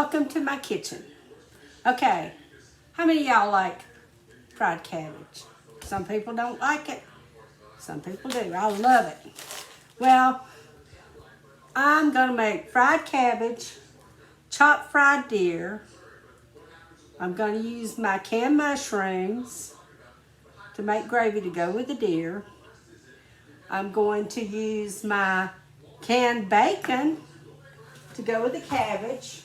Welcome to my kitchen. Okay, how many of y'all like fried cabbage? Some people don't like it. Some people do. I love it. Well, I'm going to make fried cabbage, chopped fried deer. I'm going to use my canned mushrooms to make gravy to go with the deer. I'm going to use my canned bacon to go with the cabbage.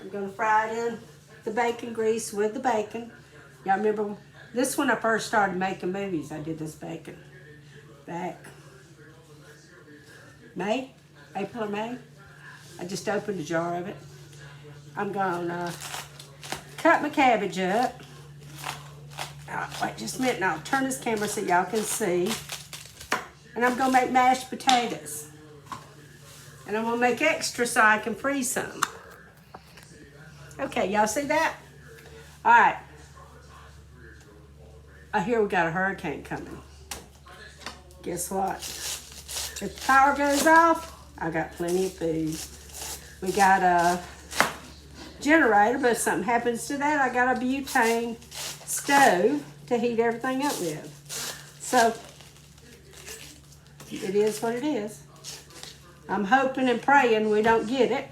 I'm going to fry it in the bacon grease with the bacon. Y'all remember this when I first started making movies, I did this bacon back April or May. I just opened a jar of it. I'm going to cut my cabbage up. Wait just a minute, and I'll turn this camera so y'all can see. And I'm going to make mashed potatoes. And I'm going to make extra so I can freeze some. Okay, y'all see that? All right. I hear we got a hurricane coming. Guess what? If the power goes off, I got plenty of food. We got a generator, but if something happens to that, I got a butane stove to heat everything up with. So, it is what it is. I'm hoping and praying we don't get it.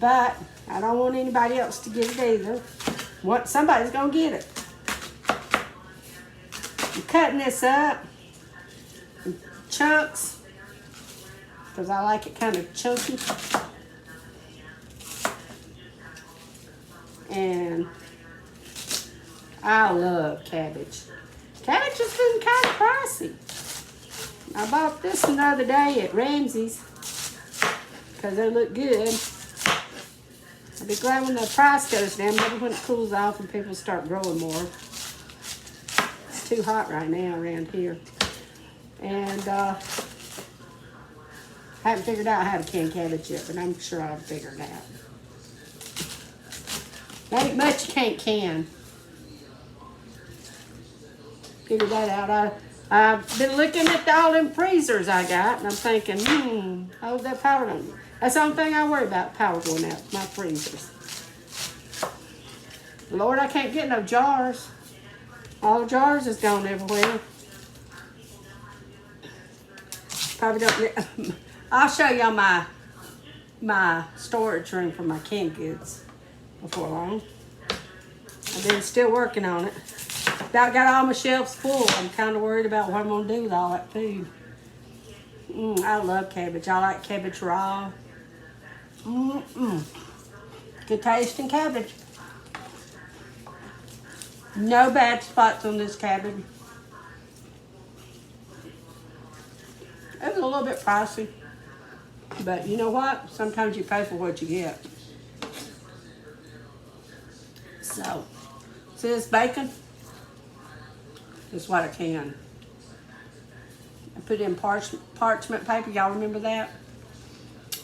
But I don't want anybody else to get it either. Somebody's going to get it. I'm cutting this up in chunks because I like it kind of chunky. And I love cabbage. Cabbage has been kind of pricey. I bought this the other day at Ramsey's because they look good. I'll be glad when the price goes down, maybe when it cools off and people start growing more. It's too hot right now around here. And I haven't figured out how to can cabbage yet, but I'm sure I'll figure it out. There ain't much you can't can. Figure that out. I've been looking at all them freezers I got, and I'm thinking, I hope that power don't. That's the only thing I worry about, power going out, my freezers. Lord, I can't get no jars. All the jars is gone everywhere. Probably don't. I'll show y'all my storage room for my canned goods before long. I've been still working on it. About got all my shelves full. I'm kind of worried about what I'm going to do with all that food. I love cabbage. I like cabbage raw. Good tasting cabbage. No bad spots on this cabbage. It was a little bit pricey. But you know what? Sometimes you pay for what you get. So, see this bacon? This is what I can. I put it in parchment paper. Y'all remember that?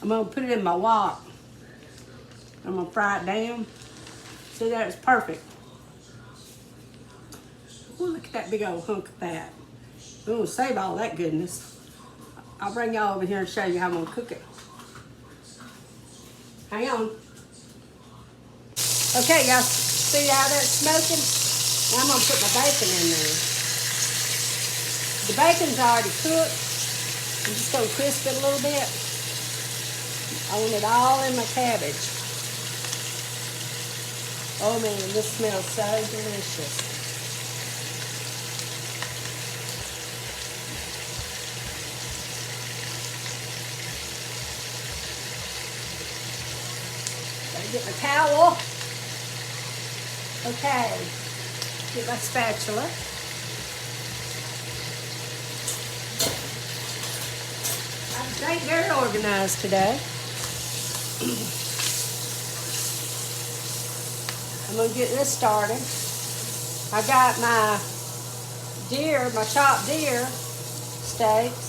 I'm going to put it in my wok. I'm going to fry it down. See that? It's perfect. Ooh, look at that big old hunk of fat. We're going to save all that goodness. I'll bring y'all over here and show you how I'm going to cook it. Hang on. Okay, y'all see how that's smoking? Now I'm going to put my bacon in there. The bacon's already cooked. I'm just going to crisp it a little bit. I want it all in my cabbage. Oh man, this smells so delicious. Gotta get my towel. Okay, get my spatula. I ain't very organized today. I'm going to get this started. I got my chopped deer steaks,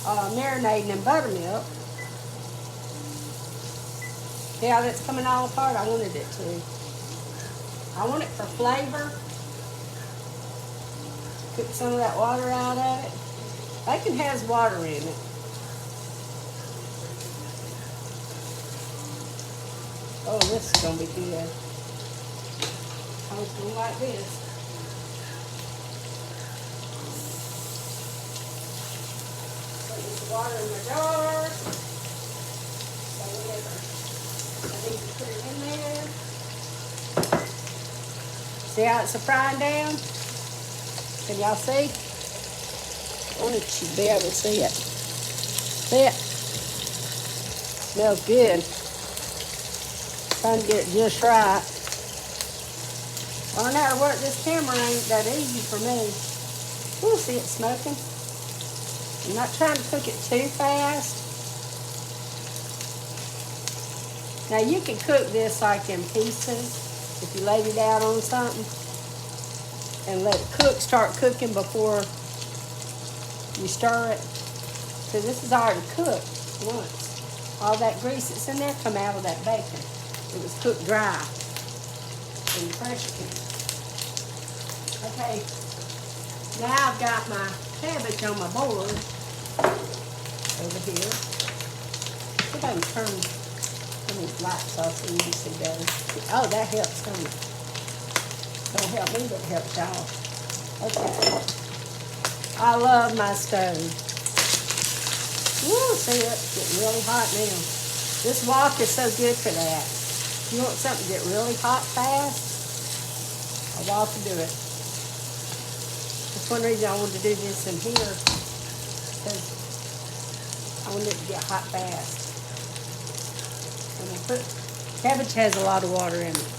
marinating in buttermilk. See how that's coming all apart? I wanted it to. I want it for flavor. Cook some of that water out of it. Bacon has water in it. Oh, this is gonna be good. I was gonna like this. Put this water in my jar. So whatever. I need to put it in there. See how it's a frying down? Can y'all see? I want you to be able to see it. See it? Smells good. Trying to get it just right. Learning how to work this camera ain't that easy for me. Ooh, see it smoking? I'm not trying to cook it too fast. Now you can cook this like in pieces if you laid it out on something and let it start cooking before you stir it. So this is already cooked once. All that grease that's in there come out of that bacon. It was cooked dry in the pressure cooker. Okay, now I've got my cabbage on my board over here. See if I can turn these lights off so you can see better. Oh, that helps, don't it? Don't help me, but it helps y'all. Okay. I love my stove. Woo, see it? It's getting really hot now. This wok is so good for that. If you want something to get really hot fast, a wok will do it. That's one reason I wanted to do this in here, because I want it to get hot fast. And cabbage has a lot of water in it.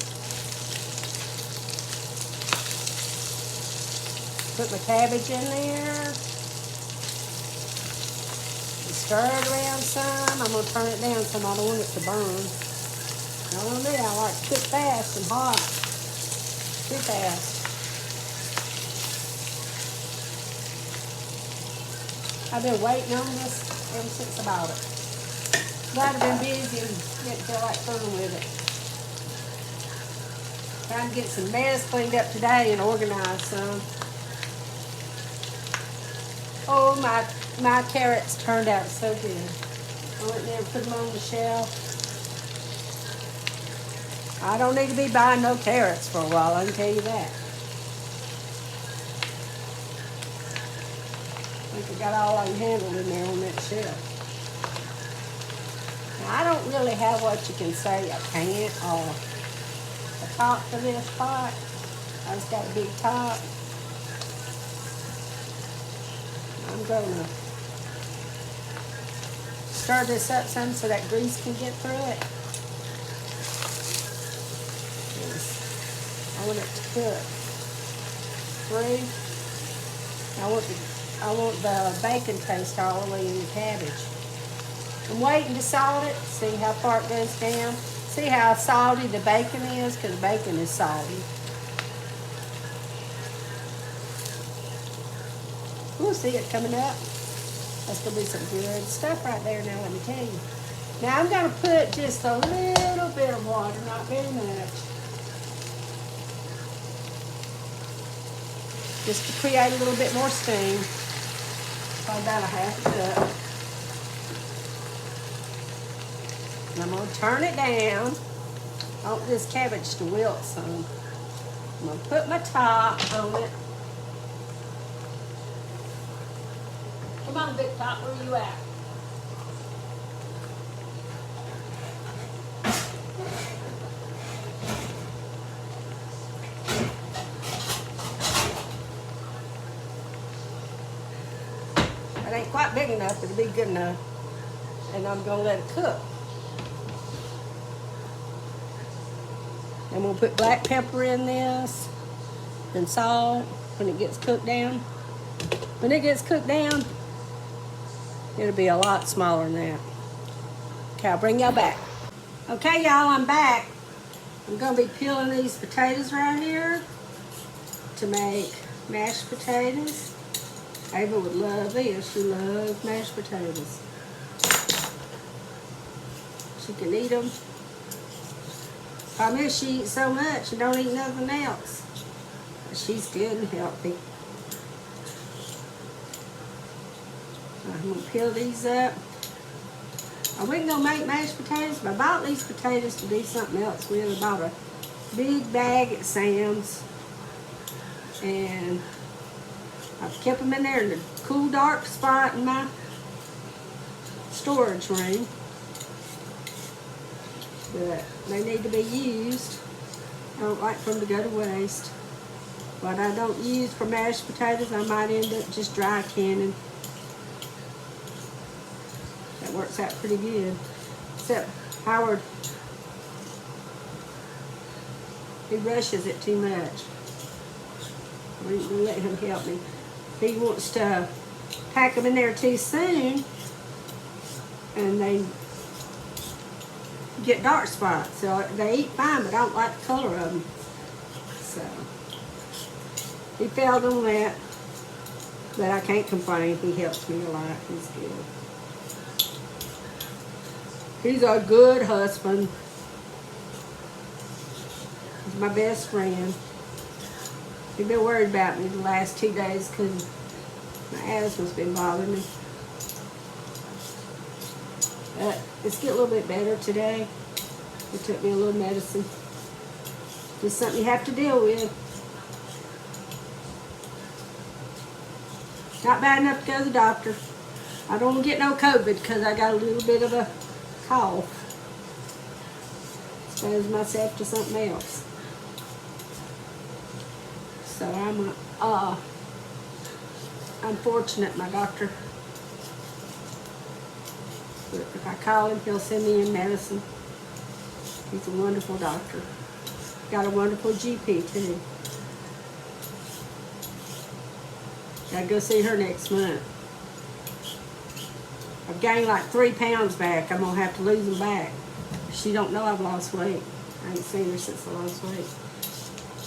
Put my cabbage in there. Stir it around some. I'm going to turn it down some. I don't want it to burn. I don't know, I like to cook fast and hot. Too fast. I've been waiting on this ever since I bought it. But I've been busy and didn't feel like fooling with it. Trying to get some mess cleaned up today and organize some. Oh, my carrots turned out so good. I went there and put them on the shelf. I don't need to be buying no carrots for a while, I can tell you that. I think I got all I can handle in there on that shelf. Now, I don't really have what you can say a pan or a top for this pot. I just got a big top. I'm going to stir this up some so that grease can get through it. I want it to cook through. I want the bacon taste all the way in the cabbage. I'm waiting to salt it, see how far it goes down. See how salty the bacon is, because bacon is salty. We'll see it coming up. That's going to be some good stuff right there now, let me tell you. Now I'm going to put just a little bit of water, not very much. Just to create a little bit more steam. Probably about a half a cup. And I'm going to turn it down. I want this cabbage to wilt some. I'm going to put my top on it. Come on, Big Top, where are you at? It ain't quite big enough, but it'll be good enough. And I'm gonna let it cook. I'm gonna put black pepper in this and salt when it gets cooked down. When it gets cooked down, it'll be a lot smaller than that. Okay, I'll bring y'all back. Okay, y'all, I'm back. I'm gonna be peeling these potatoes right here to make mashed potatoes. Ava would love this. She loves mashed potatoes. She can eat them. Problem is, she eats so much, she don't eat nothing else. But she's good and healthy. I'm gonna peel these up. I wasn't gonna make mashed potatoes, but I bought these potatoes to do something else with. I bought a big bag at Sam's, and I've kept them in there in the cool, dark spot in my storage room. But they need to be used. I don't like for them to go to waste. What I don't use for mashed potatoes, I might end up just dry canning. That works out pretty good. Except Howard, he rushes it too much. I ain't gonna let him help me. He wants to pack them in there too soon, and they get dark spots. So they eat fine, but I don't like the color of them. So he failed on that, but I can't complain. He helps me a lot. He's good. He's a good husband. He's my best friend. He's been worried about me the last 2 days because my asthma's been bothering me. It's getting a little bit better today. He took me a little medicine. Just something you have to deal with. Not bad enough to go to the doctor. I don't get no COVID because I got a little bit of a cough. Expose myself to something else. So I'm fortunate, my doctor. But if I call him, he'll send me in medicine. He's a wonderful doctor. Got a wonderful GP too. Gotta go see her next month. I've gained like 3 pounds back. I'm gonna have to lose them back. She don't know I've lost weight. I ain't seen her since I lost weight.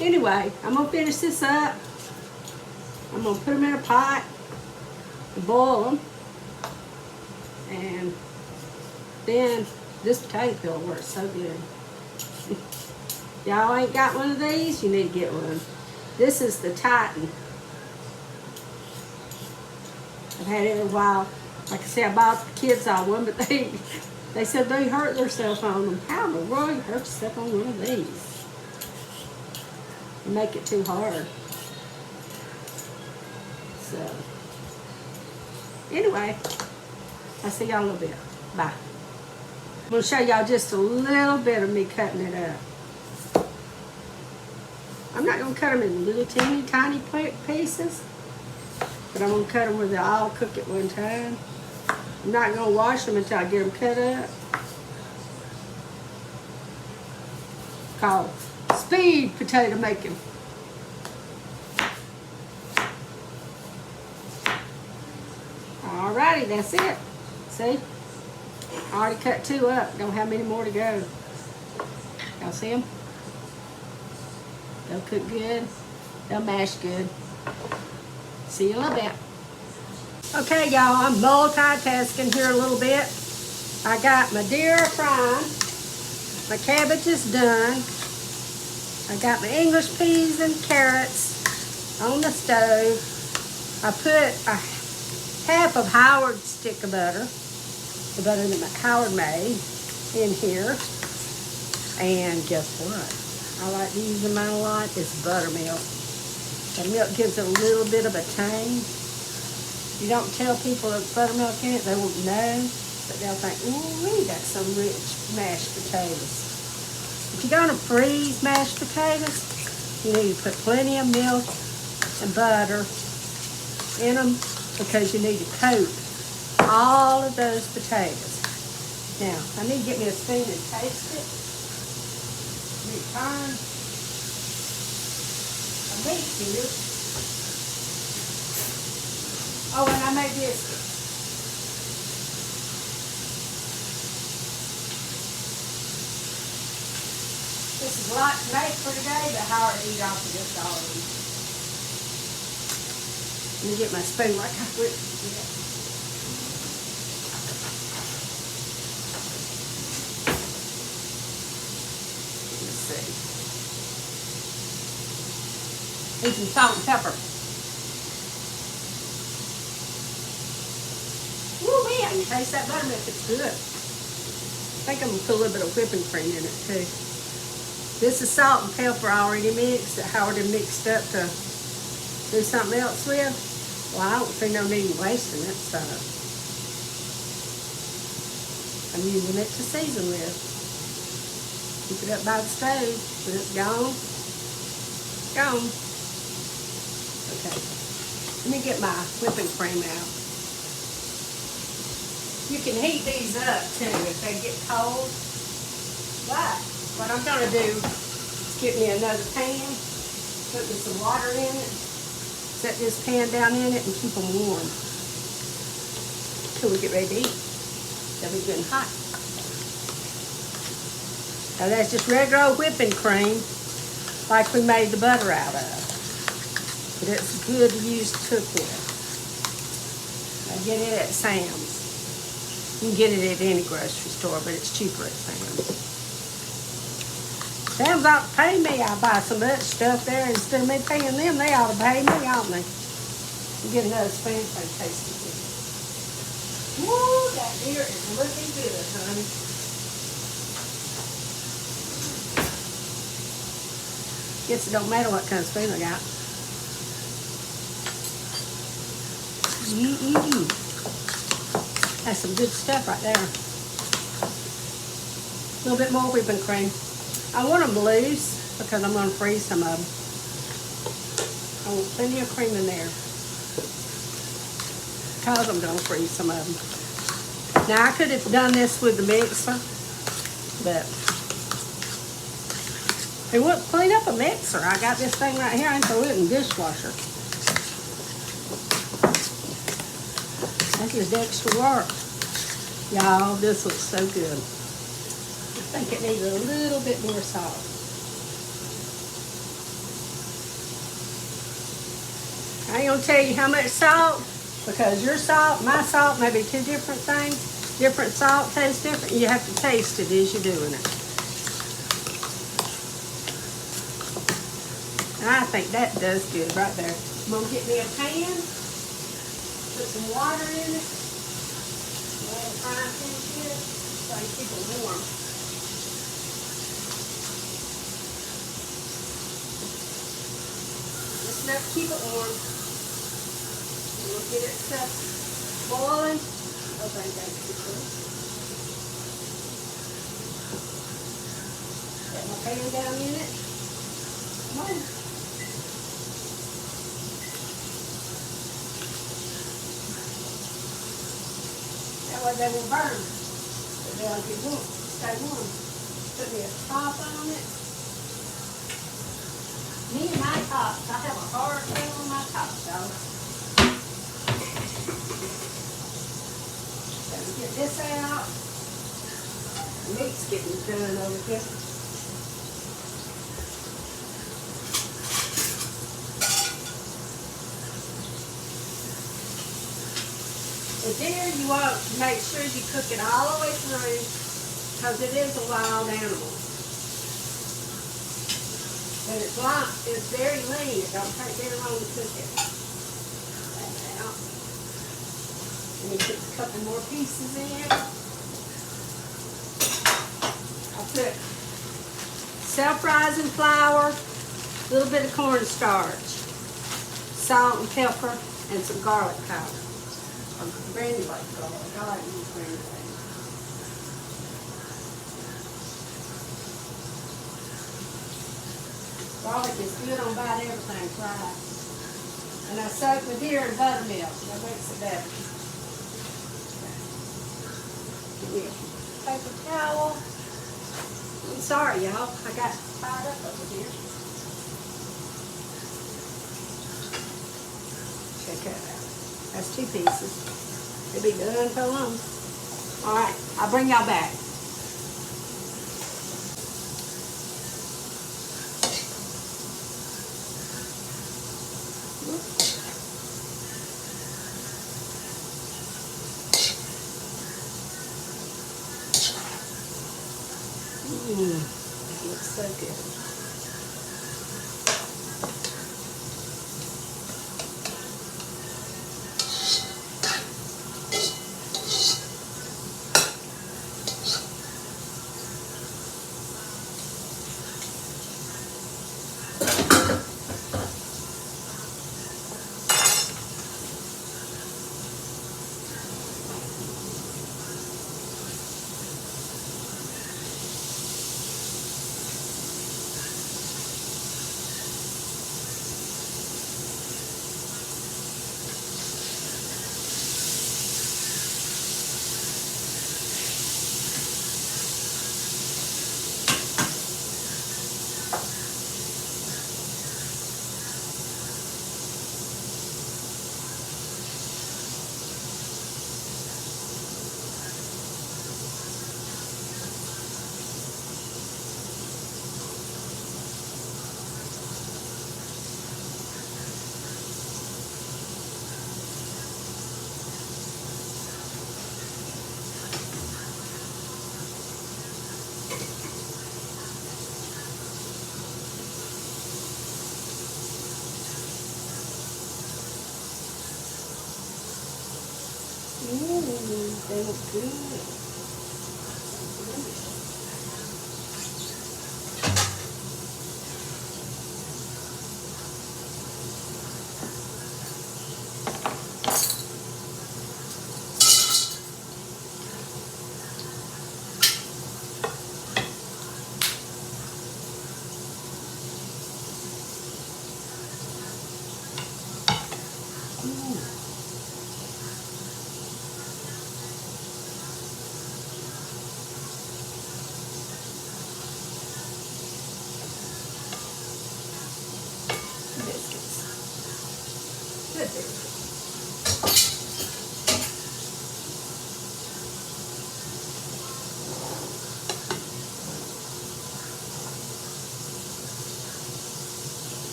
Anyway, I'm gonna finish this up. I'm gonna put them in a pot and boil them. And then this potato peel works so good. Y'all ain't got one of these? You need to get one. This is the Titan. I've had it a while. Like I said, I bought the kids all one, but they said they hurt themselves on them. How in the world you hurt yourself on one of these? You make it too hard. So, anyway, I'll see y'all in a little bit. Bye. I'm going to show y'all just a little bit of me cutting it up. I'm not going to cut them in little teeny tiny pieces, but I'm going to cut them where they all cook at one time. I'm not going to wash them until I get them cut up. Called speed potato making. Alrighty, that's it. See? I already cut 2 up. Don't have many more to go. Y'all see them? They'll cook good. They'll mash good. See you in a little bit. Okay, y'all, I'm multitasking here a little bit. I got my deer frying. My cabbage is done. I got my English peas and carrots on the stove. I put a half of Howard's stick of butter, the butter that Howard made, in here. And guess what? I like to use in mine a lot is buttermilk. The milk gives it a little bit of a tang. You don't tell people there's buttermilk in it, they won't know, but they'll think, ooh, we got some rich mashed potatoes. If you're gonna freeze mashed potatoes, you need to put plenty of milk and butter in them because you need to coat all of those potatoes. Now, I need to get me a spoon and taste it. Let me turn a meat here. Oh, and I made biscuits. This is a lot to make for today, but Howard eat off of this already. Let me get my spoon like I would. Let's see. Need some salt and pepper. Woo, man, I can taste that buttermilk. It's good. think I'm gonna put a little bit of whipping cream in it too. This is salt and pepper already mixed that Howard had mixed up to do something else with. Well, I don't see no need in wasting it, so I'm using it to season with. Keep it up by the stove. When it's gone, gone. Okay, let me get my whipping cream out. You can heat these up too if they get cold. But what I'm gonna do is get me another pan, put me some water in it, set this pan down in it and keep them warm till we get ready to eat. They'll be good and hot. Now that's just regular old whipping cream like we made the butter out of. But it's good to use to cook with. I get it at Sam's. You can get it at any grocery store, but it's cheaper at Sam's. Sam's ought to pay me. I buy so much stuff there instead of me paying them. They ought to pay me, oughtn't they? Get another spoon so I taste it. Woo, that deer is looking good, honey. Guess it don't matter what kind of spoon I got. That's some good stuff right there. A little bit more whipping cream. I want them loose because I'm going to freeze some of them. I want plenty of cream in there because I'm going to freeze some of them. Now I could have done this with the mixer, but it wouldn't clean up a mixer. I got this thing right here. I can throw it in the dishwasher. That's just extra work. Y'all, this looks so good. I think it needs a little bit more salt. I ain't gonna tell you how much salt, because your salt, my salt may be two different things. Different salt tastes different. You have to taste it as you're doing it. And I think that does good right there. I'm gonna get me a pan, put some water in it, add a frying pan to it, so I can keep it warm. Just enough to keep it warm. And we'll get it stuff boiling. Oh, thank God, too close. Set my pan down in it. Come on. That way they will burn. But they'll get warm. Stay warm. Put me a top on it. Me and my tops, I have a hard time on my tops, y'all. Let's get this out. The meat's getting done over here. The deer, you want to make sure you cook it all the way through because it is a wild animal. But it's light, it's very lean. It don't take very long to cook it. That out. Let me put a couple more pieces in. I'll put self-rising flour, a little bit of cornstarch, salt and pepper, and some garlic powder. Or granulated garlic. I like to use granulated. Garlic is good on about everything fried. And I soak my deer in buttermilk. That makes it better. Give me a paper towel. I'm sorry, y'all. I got tied up over here. Check that out. That's 2 pieces. It'll be done for long. All right, I'll bring y'all back. That looks so good. Ooh, they look good.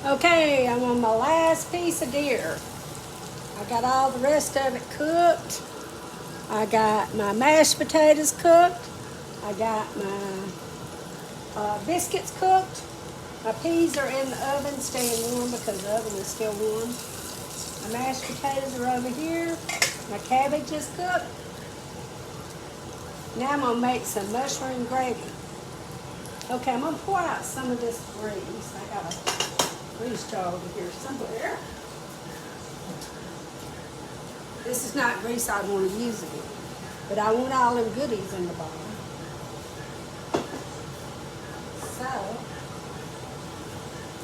Okay, I'm on my last piece of deer. I got all the rest of it cooked. I got my mashed potatoes cooked. I got my biscuits cooked. My peas are in the oven staying warm because the oven is still warm. My mashed potatoes are over here. My cabbage is cooked. Now I'm going to make some mushroom gravy. Okay, I'm going to pour out some of this grease. I got a grease jar over here somewhere. This is not grease I want to use again, but I want all them goodies in the bottom. So,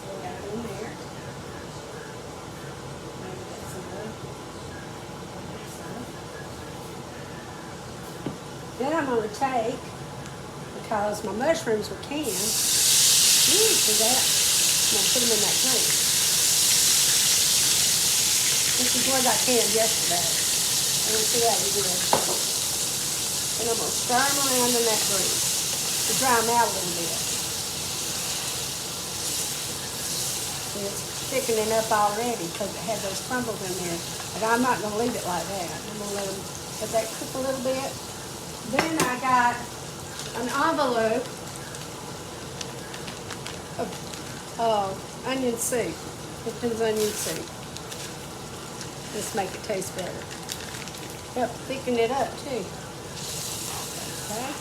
we got it in there. Maybe that's enough. Then I'm going to take, because my mushrooms were canned, see that? I'm going to put them in that grease. This is what I canned yesterday. I'm going to see how we do it. And I'm going to stir them around in that grease to dry them out a little bit. See, it's thickening up already because it had those crumbles in there. But I'm not going to leave it like that. I'm going to let that cook a little bit. Then I got an envelope of onion soup. Lipton's onion soup. Just make it taste better. Help thicken it up too. Okay.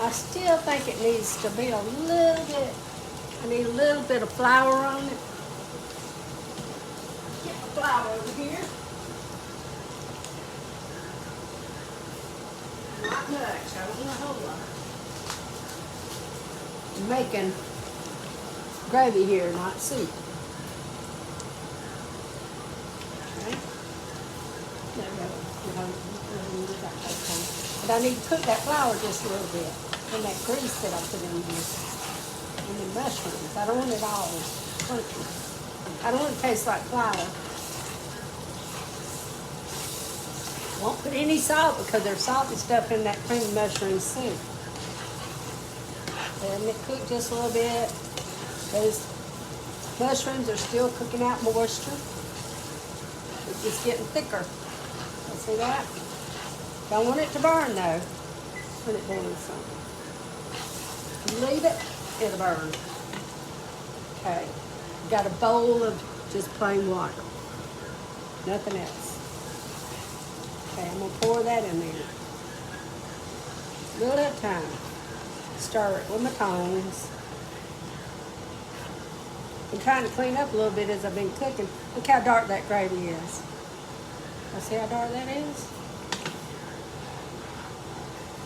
I still think it needs to be a little bit, I need a little bit of flour on it. Get my flour over here. Not much, I don't want a whole lot. I'm making gravy here, not soup. Okay. There we go. But I need to cook that flour just a little bit. And that grease that I put in here. And the mushrooms. I don't want it all funky. I don't want it to taste like flour. Won't put any salt because there's salty stuff in that cream mushroom soup. Let it cook just a little bit. Those mushrooms are still cooking out moisture. It's just getting thicker. You see that? Don't want it to burn though. Put it down some. You leave it, it'll burn. Okay. Got a bowl of just plain water. Nothing else. Okay, I'm gonna pour that in there. A little at a time. Stir it with my tongs. I'm trying to clean up a little bit as I've been cooking. Look how dark that gravy is. See how dark that is?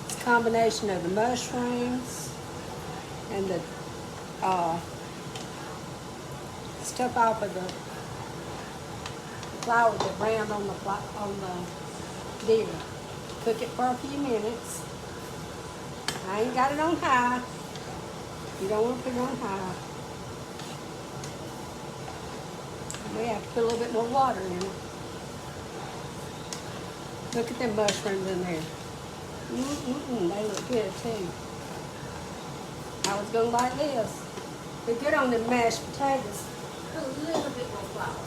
It's a combination of the mushrooms and the stuff off of the flour that browned on the deer. Cook it for a few minutes. I ain't got it on high. You don't want to put it on high. We have to put a little bit more water in it. Look at them mushrooms in there. They look good too. I was gonna like this. They're good on the mashed potatoes. Put a little bit more flour.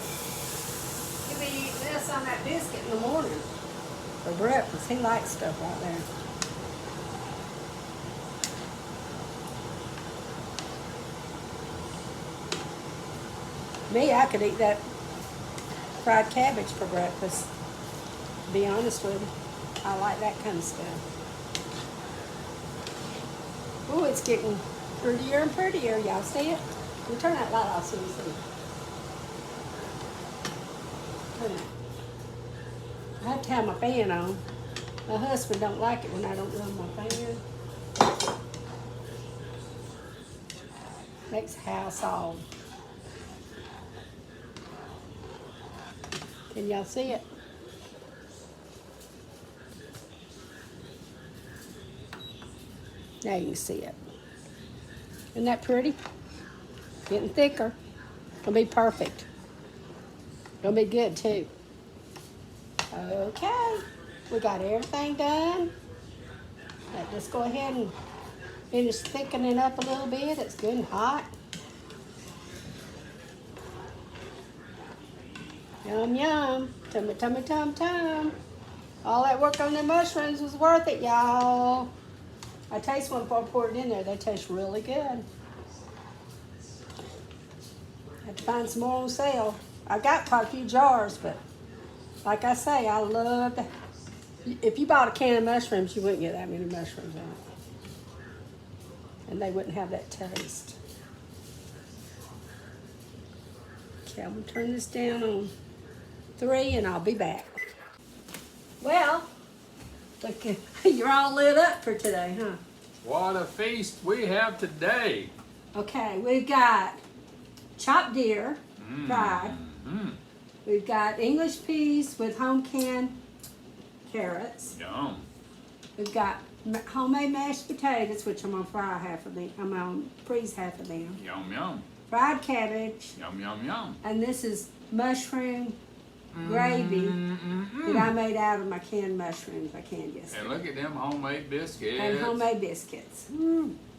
You'll be eating this on that biscuit in the morning. for breakfast. He likes stuff right there. Me, I could eat that fried cabbage for breakfast. To be honest with you, I like that kind of stuff. Oh, it's getting prettier and prettier. Y'all see it? We'll turn that light off so you see. Turn it. I have to have my fan on. My husband don't like it when I don't run my fan. Makes the house all. Can y'all see it? Now you can see it. Isn't that pretty? Getting thicker. Gonna be perfect. Gonna be good too. Okay, we got everything done. Let's just go ahead and finish thickening up a little bit. It's good and hot. Yum, yum. Tummy, tummy, tum, tum. All that work on the mushrooms was worth it, y'all. I taste one before I pour it in there. They taste really good. Have to find some more on sale. I got quite a few jars, but like I say, I love the, if you bought a can of mushrooms, you wouldn't get that many mushrooms in it. And they wouldn't have that taste. Okay, I'm gonna turn this down on 3 and I'll be back. Well, look, you're all lit up for today, huh? What a feast we have today. Okay, we've got chopped deer, fried. We've got English peas with home canned carrots. Yum. We've got homemade mashed potatoes, which I'm gonna fry half of them. I'm gonna freeze half of them. Yum, yum. Fried cabbage, Yum, yum, yum. and this is mushroom gravy that I made out of my canned mushrooms I canned yesterday. And look at them homemade biscuits. And homemade biscuits.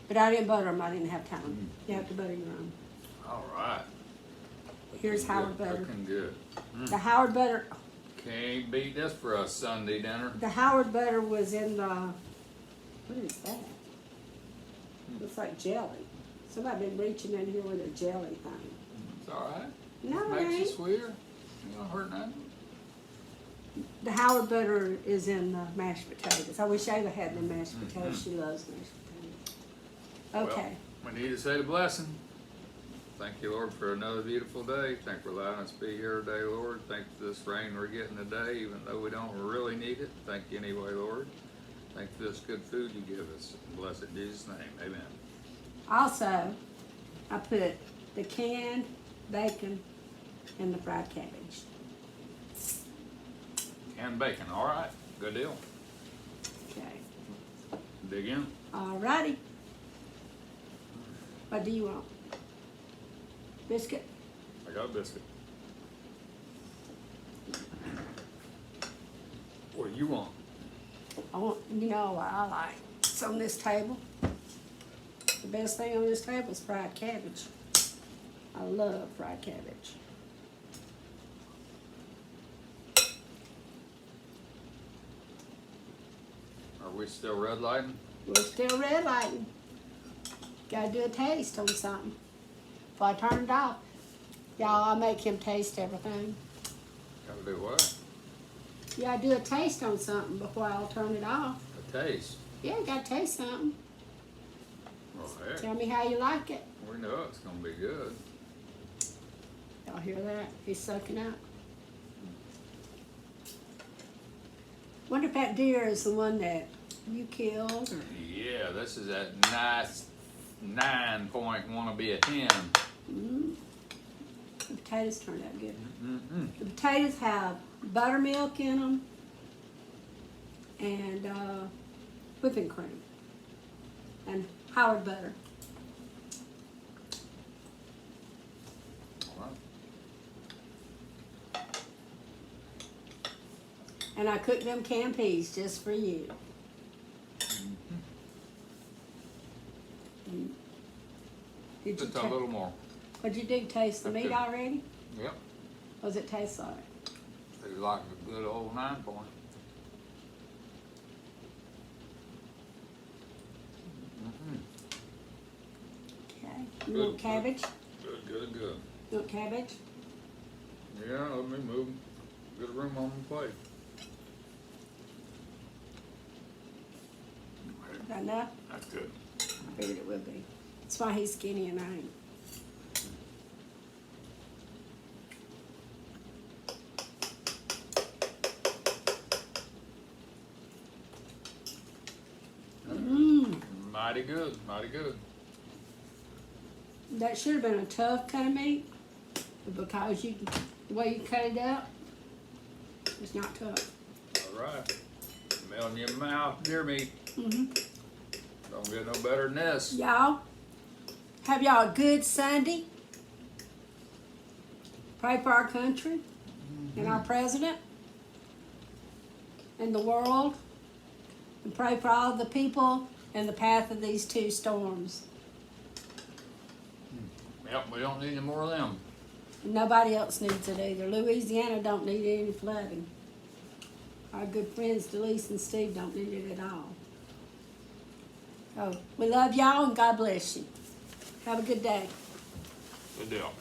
But I didn't butter them. I didn't have time. You have to butter your own. All right. Here's Howard butter. Looking good. The Howard butter. Can't beat this for a Sunday dinner. The Howard butter was in the. What is that? Looks like jelly. Somebody been reaching in here with a jelly thing. It's all right. No, it Makes it ain't. sweeter. You don't hurt nothing. The Howard butter is in the mashed potatoes. I wish Ava had the mashed potatoes. She loves mashed potatoes. Okay. Well, we need to say the blessing. Thank you, Lord, for another beautiful day. Thank you for allowing us to be here today, Lord. Thank you for this rain we're getting today, even though we don't really need it. Thank you anyway, Lord. Thank you for this good food you give us. Bless it in Jesus' name. Amen. Also, I put the canned bacon and the fried cabbage. Canned bacon, all right. Good deal. Okay. Dig in. Alrighty. What do you want? Biscuit? I got a biscuit. What do you want? I want, you know what I like. It's on this table. The best thing on this table is fried cabbage. I love fried cabbage. Are we still red lighting? We're still red lighting. Gotta do a taste on something. If I turn it off, y'all, I make him taste everything. Gotta do what? Yeah, I do a taste on something before I'll turn it off. A taste. Yeah, you gotta taste something. Well, heck, Tell me how you like it. we know it's gonna be good. Y'all hear that? He's sucking up. Wonder if that deer is the one that you killed? Or... Yeah, this is that nice 9 point wanna be a 10. The potatoes turned out good. The potatoes have buttermilk in them and whipping cream and Howard butter. All right. And I cooked them canned peas just for you. Did you Just a little more. What'd you do? Taste the meat Okay. already? Yep. What does it taste like? Tastes like a good old 9 point. Okay. You want cabbage? Good. You want cabbage? Yeah, let me move. Get a room on the plate. Is that enough? That's good. I figured it would be. That's why he's skinny and I ain't. Mighty good, mighty good. That should have been a tough cut of meat, but because the way you cut it up, it's not tough. All right. Melt in your mouth, deer meat. Mm-hmm. Don't get no better than this. Y'all, have y'all a good Sunday. Pray for our country and our president and the world. And pray for all the people in the path of these two storms. Yep, we don't need any more of them. And nobody else needs it either. Louisiana don't need any flooding. Our good friends Delise and Steve don't need it at all. So we love y'all and God bless you. Have a good day. Good deal.